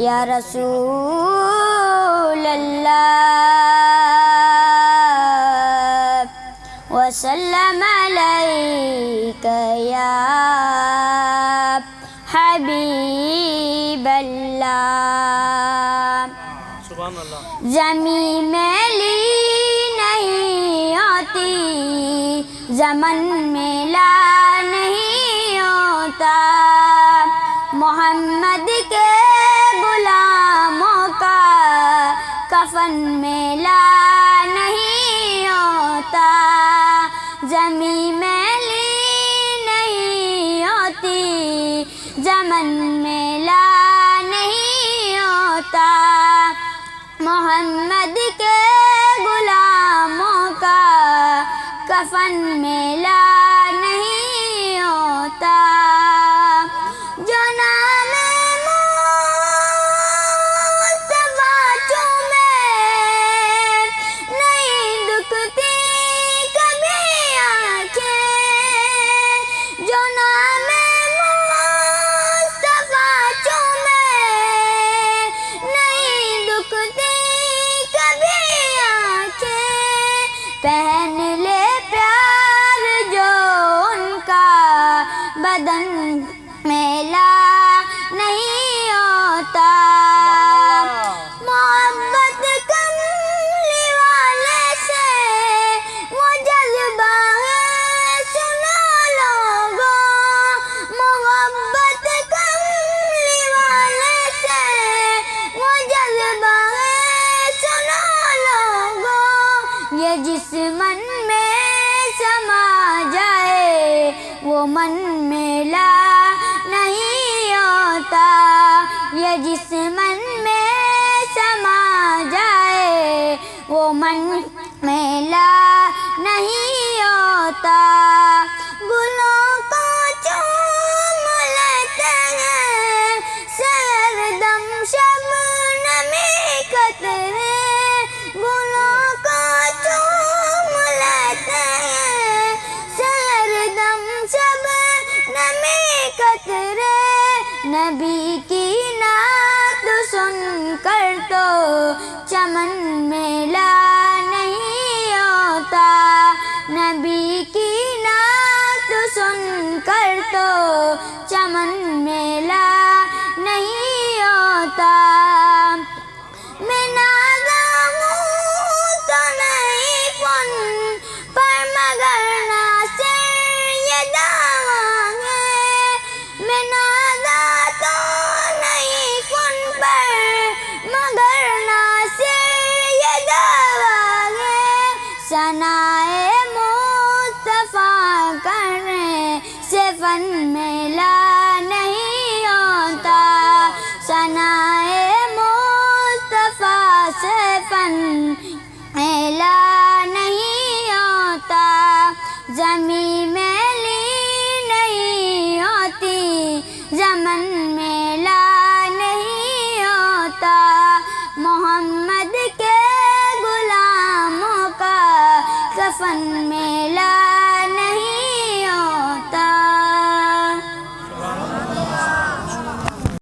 یا رسول اللہ وسلم علیک یا حبیب اللہ. سبحان اللہ. زمین میلی نہیں ہوتی، زمن میلا نہیں ہوتا، محمد کے غلاموں کا کفن میلا نہیں ہوتا. زمین میلی نہیں ہوتی، زمن میلا نہیں ہوتا، محمد کے غلاموں کا کفن میلا نہیں ہوتا. جو نام مصطفیٰ چومے نہیں دکھتی کبھی آنکھیں، جو نام مصطفیٰ چومے نہیں دکھتی کبھی آنکھیں. پہن لے پیار جو ان کا بدن میلا نہیں ہوتا. محبت کملی والے سے وہ جذبہ ہے سنا لوگوں، محبت کملی والے سے وہ جذبہ ہے سنا لوگوں. یہ جس من میں سما جائے وہ من میلا نہیں ہوتا، یہ جس من میں سما جائے وہ من میلا نہیں ہوتا. گلوں کو چوم لیتے ہیں سردم شبنمی قطرے، گلوں کو چوم لیتے ہیں سردم شبنمی قطرے. نبی کی نعت سن کر تو چمن میلا نہیں ہوتا، نبی کی نعت سن کر تو چمن میلا نہیں ہوتا. میں نازا ہوں تو نہیں فن پر مگر ناصر یہ دعویٰ ہے، میں نازا تو نہیں فن پر مگر ناصر یہ دعویٰ ہے. ثنائے مصطفیٰ کرنے سے فن میلا نہیں ہوتا، ثنائے مصطفیٰ سے فن میلا نہیں ہوتا. زمین میلی نہیں ہوتی، زمن میلا نہیں ہوتا، محمد کے غلاموں کا کفن میلا